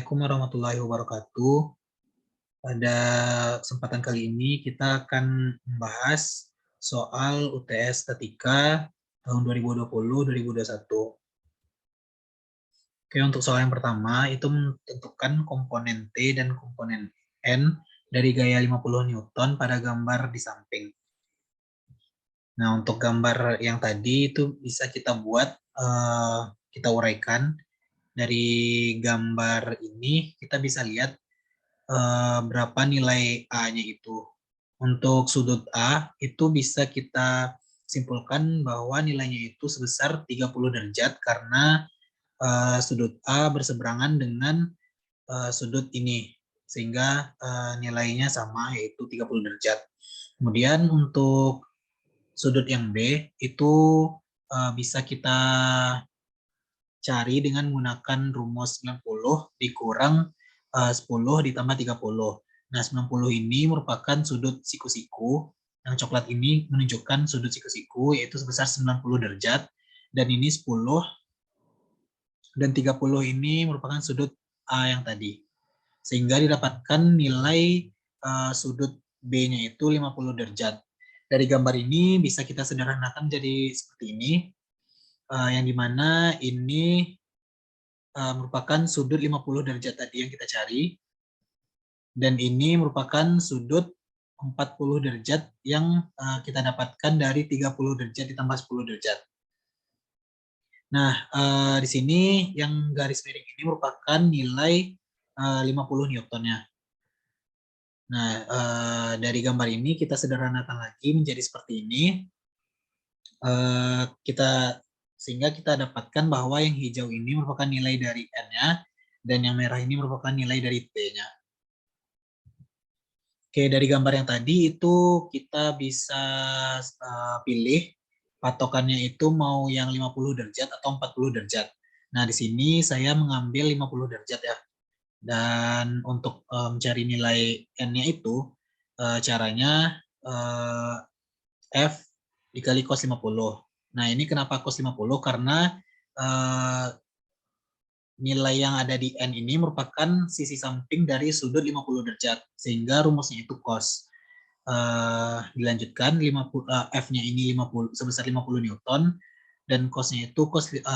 Assalamualaikum warahmatullahi wabarakatuh. Pada kesempatan kali ini kita akan membahas soal UTS Statika tahun 2020-2021. Oke, untuk soal yang pertama itu menentukan komponen T dan komponen N dari gaya 50 Newton pada gambar di samping. Nah, untuk gambar yang tadi itu bisa kita buat, kita uraikan. Dari gambar ini kita bisa lihat berapa nilai A-nya itu. Untuk sudut A itu bisa kita simpulkan bahwa nilainya itu sebesar 30 derajat karena sudut A berseberangan dengan sudut ini, sehingga nilainya sama, yaitu 30 derajat. Kemudian untuk sudut yang B itu bisa kita cari dengan menggunakan rumus 90 dikurang 10 ditambah 30. Nah, 90 ini merupakan sudut siku-siku. Yang coklat ini menunjukkan sudut siku-siku, yaitu sebesar 90 derajat. Dan ini 10. Dan 30 ini merupakan sudut A yang tadi. Sehingga didapatkan nilai sudut B-nya itu 50 derajat. Dari gambar ini bisa kita sederhanakan jadi seperti ini. Yang dimana ini merupakan sudut 50 derajat tadi yang kita cari. Dan ini merupakan sudut 40 derajat yang kita dapatkan dari 30 derajat ditambah 10 derajat. Nah, di sini yang garis miring ini merupakan nilai 50 Newton-nya. Nah, dari gambar ini kita sederhanakan lagi menjadi seperti ini. Sehingga kita dapatkan bahwa yang hijau ini merupakan nilai dari N-nya, dan yang merah ini merupakan nilai dari T-nya. Oke, dari gambar yang tadi itu kita bisa pilih patokannya itu mau yang 50 derajat atau 40 derajat. Nah, di sini saya mengambil 50 derajat ya. Dan untuk mencari nilai N-nya itu caranya F dikali cos 50. Nah, ini kenapa cos 50? Karena nilai yang ada di N ini merupakan sisi samping dari sudut 50 derajat, sehingga rumusnya itu cos. Dilanjutkan, F-nya ini 50, sebesar 50 Newton, dan cos-nya itu cos 50.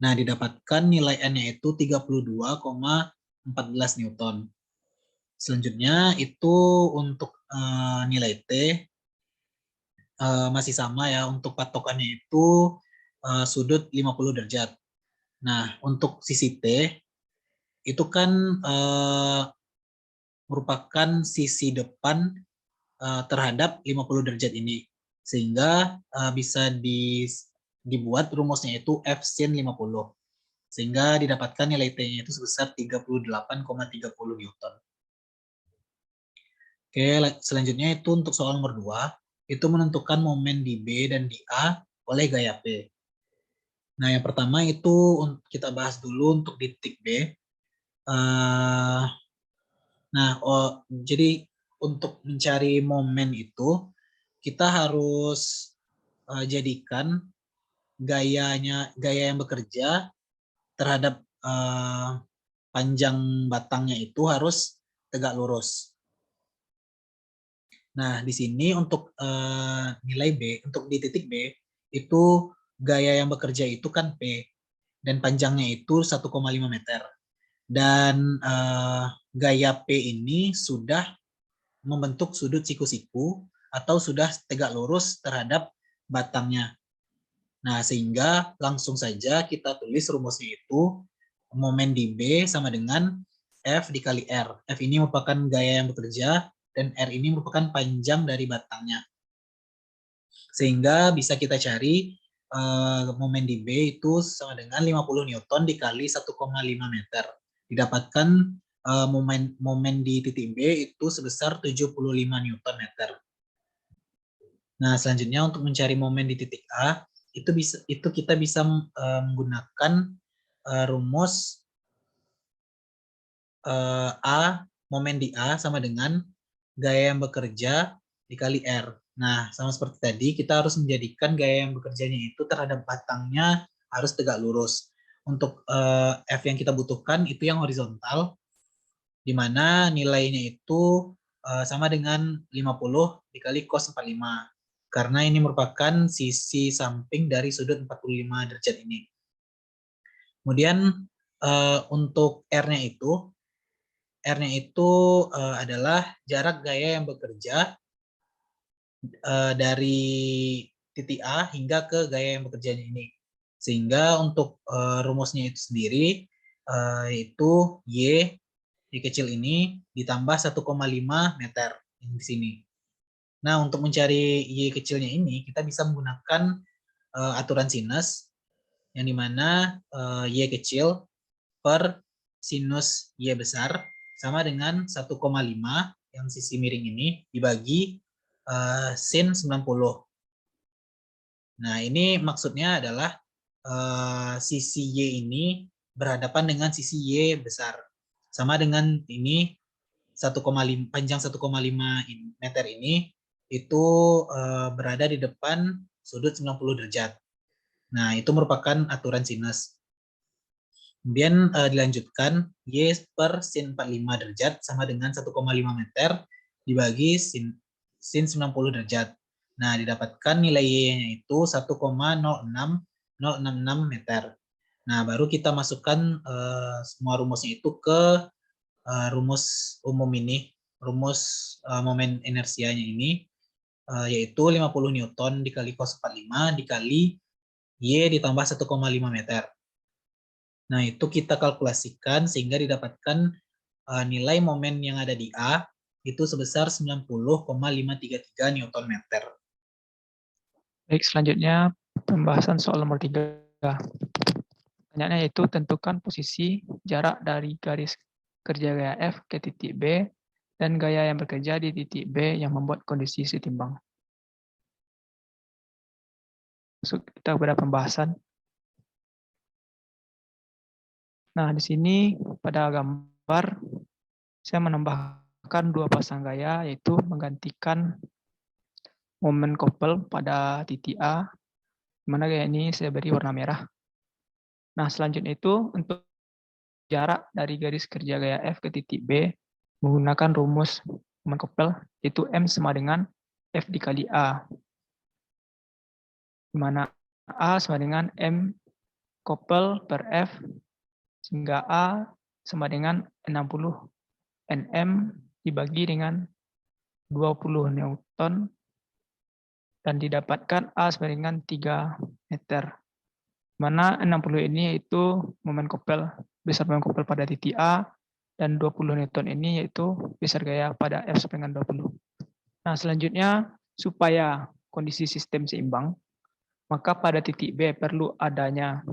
Nah, didapatkan nilai N-nya itu 32,14 Newton. Selanjutnya itu untuk nilai T, masih sama ya, untuk patokannya itu sudut 50 derajat. Nah, untuk sisi T itu kan merupakan sisi depan terhadap 50 derajat ini. Sehingga bisa dibuat rumusnya itu F sin 50. Sehingga didapatkan nilai T-nya itu sebesar 38,30 Newton. Oke, selanjutnya itu untuk soal nomor 2, itu menentukan momen di B dan di A oleh gaya P. Nah, yang pertama itu kita bahas dulu untuk di titik B. Jadi untuk mencari momen itu, kita harus jadikan gaya yang bekerja terhadap panjang batangnya itu harus tegak lurus. Nah, di sini untuk nilai B, untuk di titik B, itu gaya yang bekerja itu kan P, dan panjangnya itu 1,5 meter. Dan gaya P ini sudah membentuk sudut siku-siku atau sudah tegak lurus terhadap batangnya. Nah, sehingga langsung saja kita tulis rumusnya itu momen di B sama dengan F dikali R. F ini merupakan gaya yang bekerja dan R ini merupakan panjang dari batangnya. Sehingga bisa kita cari momen di B itu sama dengan 50 Newton dikali 1,5 meter. Didapatkan momen di titik B itu sebesar 75 Newton meter. Nah, selanjutnya untuk mencari momen di titik A, itu kita bisa menggunakan rumus momen di A sama dengan gaya yang bekerja dikali R. Nah, sama seperti tadi, kita harus menjadikan gaya yang bekerjanya itu terhadap batangnya harus tegak lurus. untuk F yang kita butuhkan itu yang horizontal, di mana nilainya itu sama dengan 50 dikali cos 45. Karena ini merupakan sisi samping dari sudut 45 derajat ini. Kemudian untuk R-nya itu adalah jarak gaya yang bekerja dari titik A hingga ke gaya yang bekerjanya ini. Sehingga untuk rumusnya itu sendiri itu Y kecil ini ditambah 1,5 meter di sini. Nah, untuk mencari Y kecilnya ini kita bisa menggunakan aturan sinus yang dimana Y kecil per sinus Y besar sama dengan 1,5 yang sisi miring ini dibagi sin 90. Nah, ini maksudnya adalah sisi Y ini berhadapan dengan sisi Y besar. Sama dengan ini 1,5 panjang 1,5 meter ini itu berada di depan sudut 90 derajat. Nah, itu merupakan aturan sinus. Kemudian dilanjutkan Y per sin 45 derajat sama dengan 1,5 meter dibagi sin 90 derajat. Nah, didapatkan nilai Y-nya itu 1,06066 meter. Nah, baru kita masukkan semua rumusnya itu ke rumus umum ini, rumus momen inersianya ini, yaitu 50 Newton dikali cos 45 dikali Y ditambah 1,5 meter. Nah, itu kita kalkulasikan sehingga didapatkan nilai momen yang ada di A itu sebesar 90,533 Newton meter. Baik, selanjutnya pembahasan soal nomor 3. Pertanyaannya yaitu tentukan posisi jarak dari garis kerja gaya F ke titik B dan gaya yang bekerja di titik B yang membuat kondisi setimbang. Masuk kita kepada pembahasan. Nah, di sini pada gambar saya menambahkan dua pasang gaya, yaitu menggantikan momen couple pada titik A, di mana gaya ini saya beri warna merah. Nah, selanjutnya itu untuk jarak dari garis kerja gaya F ke titik B menggunakan rumus momen couple, yaitu M sama dengan F dikali A, di mana A sama dengan M couple per F, sehingga A sama dengan 60 Nm dibagi dengan 20 Newton dan didapatkan A sama dengan 3 meter. Mana 60 ini yaitu momen couple, besar momen couple pada titik A, dan 20 Newton ini yaitu besar gaya pada F sama dengan 20. Nah, selanjutnya supaya kondisi sistem seimbang, maka pada titik B perlu adanya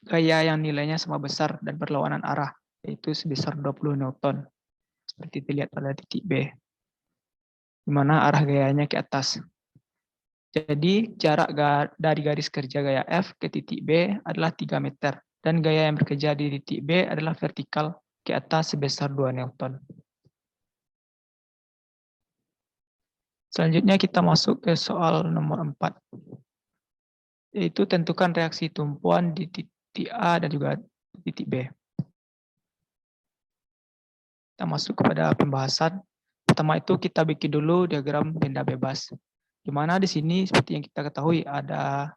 gaya yang nilainya sama besar dan berlawanan arah, yaitu sebesar 20 Newton. Seperti dilihat pada titik B, di mana arah gayanya ke atas. Jadi jarak dari garis kerja gaya F ke titik B adalah 3 meter. Dan gaya yang bekerja di titik B adalah vertikal ke atas sebesar 2 Newton. Selanjutnya kita masuk ke soal nomor 4. Yaitu tentukan reaksi tumpuan di titik A dan juga titik B. Kita masuk kepada pembahasan. Pertama itu kita bikin dulu diagram benda bebas. Di mana di sini seperti yang kita ketahui ada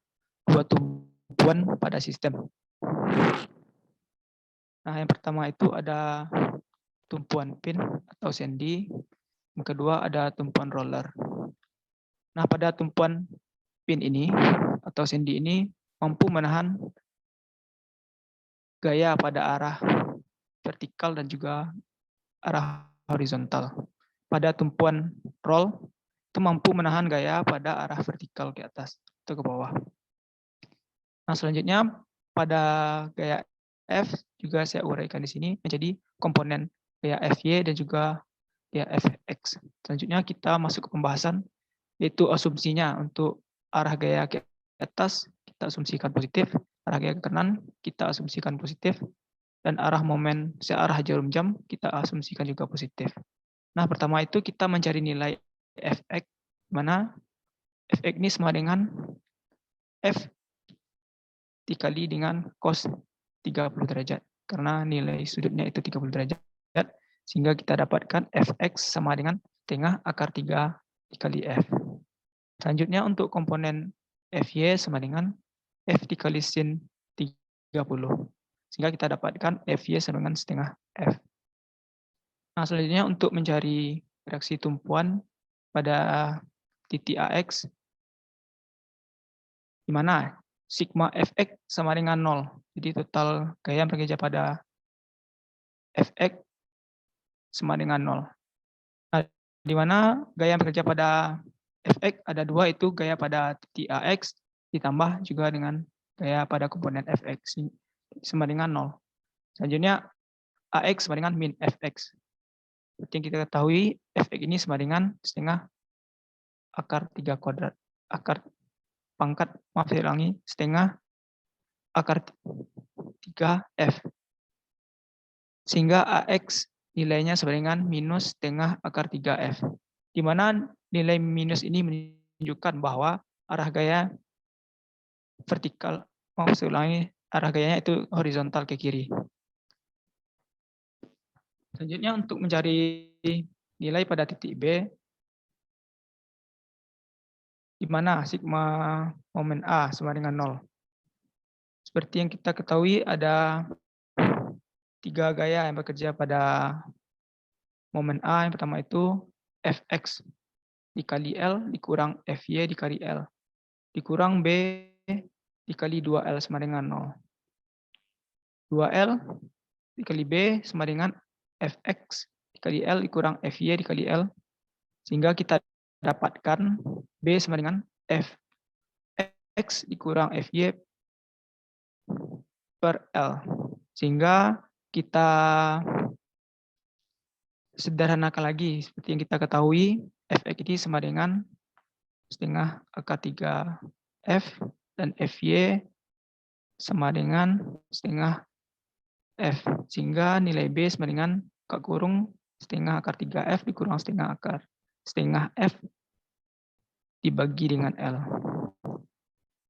dua tumpuan pada sistem. Nah, yang pertama itu ada tumpuan pin atau sendi. Yang kedua ada tumpuan roller. Nah, pada tumpuan pin ini atau sendi ini mampu menahan gaya pada arah vertikal dan juga arah horizontal. Pada tumpuan roll itu mampu menahan gaya pada arah vertikal ke atas atau ke bawah. Nah, selanjutnya pada gaya F juga saya uraikan di sini menjadi komponen gaya Fy dan juga gaya Fx. Selanjutnya kita masuk ke pembahasan, yaitu asumsinya untuk arah gaya ke atas kita asumsikan positif, arah gaya ke kanan kita asumsikan positif, dan arah momen searah jarum jam kita asumsikan juga positif. Nah, pertama itu kita mencari nilai Fx, mana Fx ini sama dengan F dikali dengan cos 30 derajat. Karena nilai sudutnya itu 30 derajat, sehingga kita dapatkan fx sama dengan setengah akar 3 dikali f. Selanjutnya untuk komponen fy sama dengan f dikali sin 30. Sehingga kita dapatkan fy sama dengan setengah f. Nah, selanjutnya untuk mencari reaksi tumpuan pada titik AX, di mana sigma fx sama dengan 0. Jadi total gaya yang bekerja pada fx sama dengan 0. Nah, di mana gaya yang bekerja pada fx ada dua, itu gaya pada titik AX ditambah juga dengan gaya pada komponen fx sama dengan 0. Selanjutnya AX sama dengan min fx. Seperti yang kita ketahui, fx ini sama dengan setengah akar 3 kuadrat. Setengah akar 3F. Sehingga AX nilainya sama dengan minus setengah akar 3F. Di mana nilai minus ini menunjukkan bahwa arah gaya vertikal, arah gayanya itu horizontal ke kiri. Selanjutnya untuk mencari nilai pada titik B, di mana sigma momen A sama dengan 0. Seperti yang kita ketahui ada 3 gaya yang bekerja pada momen A. Yang pertama itu fx dikali L dikurang fy dikali L dikurang B dikali 2L sama dengan 0. 2L dikali B sama dengan fx dikali L dikurang fy dikali L, sehingga kita dapatkan B sama dengan fx dikurang fy per L. Sehingga kita sederhanakan lagi, seperti yang kita ketahui, fx ini sama dengan setengah akar 3F dan fy sama dengan setengah F. Sehingga nilai B sama dengan buka kurung setengah akar 3F dikurang setengah F dibagi dengan L.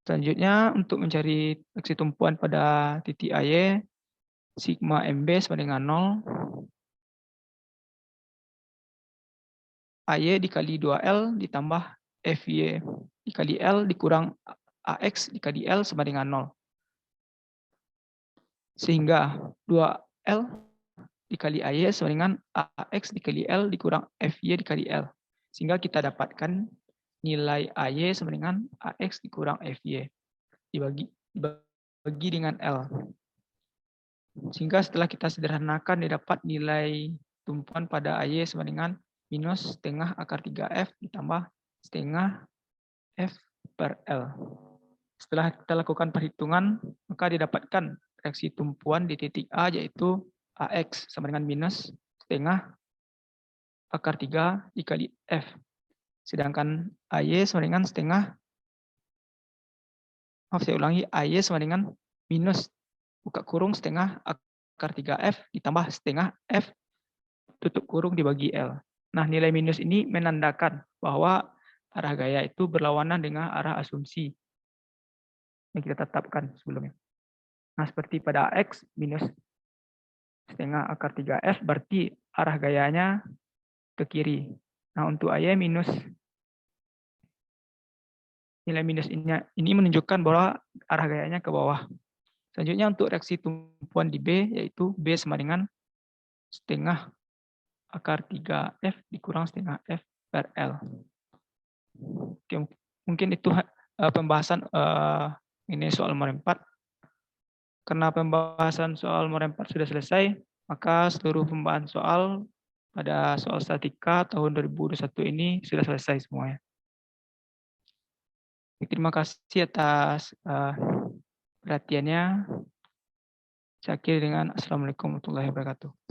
Selanjutnya untuk mencari reaksi tumpuan pada titik AY, sigma MB sama dengan 0. AY dikali 2L ditambah FY dikali L dikurang AX dikali L sama dengan 0. Sehingga 2L dikali AY sama dengan AX dikali L dikurang FY dikali L. Sehingga kita dapatkan nilai AY sama dengan AX dikurang FY dibagi dengan L. Sehingga setelah kita sederhanakan didapat nilai tumpuan pada AY sama dengan minus setengah akar 3F ditambah setengah F per L. Setelah kita lakukan perhitungan, maka didapatkan reaksi tumpuan di titik A, yaitu AX sama dengan minus setengah akar 3 dikali F. Sedangkan AY sama dengan AY sama dengan minus buka kurung setengah akar 3F ditambah setengah F tutup kurung dibagi L. Nah, nilai minus ini menandakan bahwa arah gaya itu berlawanan dengan arah asumsi yang kita tetapkan sebelumnya. Nah, seperti pada X minus setengah akar 3F berarti arah gayanya ke kiri. Nah, untuk AY minus nilai minus ini menunjukkan bahwa arah gayanya ke bawah. Selanjutnya untuk reaksi tumpuan di B, yaitu B sama dengan setengah akar 3F dikurang setengah F per L. Oke, mungkin itu pembahasan ini soal merempat. Karena pembahasan soal merempat sudah selesai, maka seluruh pembahasan soal pada soal statika tahun 2021 ini sudah selesai semuanya. Terima kasih atas perhatiannya. Saya akhiri dengan Assalamualaikum warahmatullahi wabarakatuh.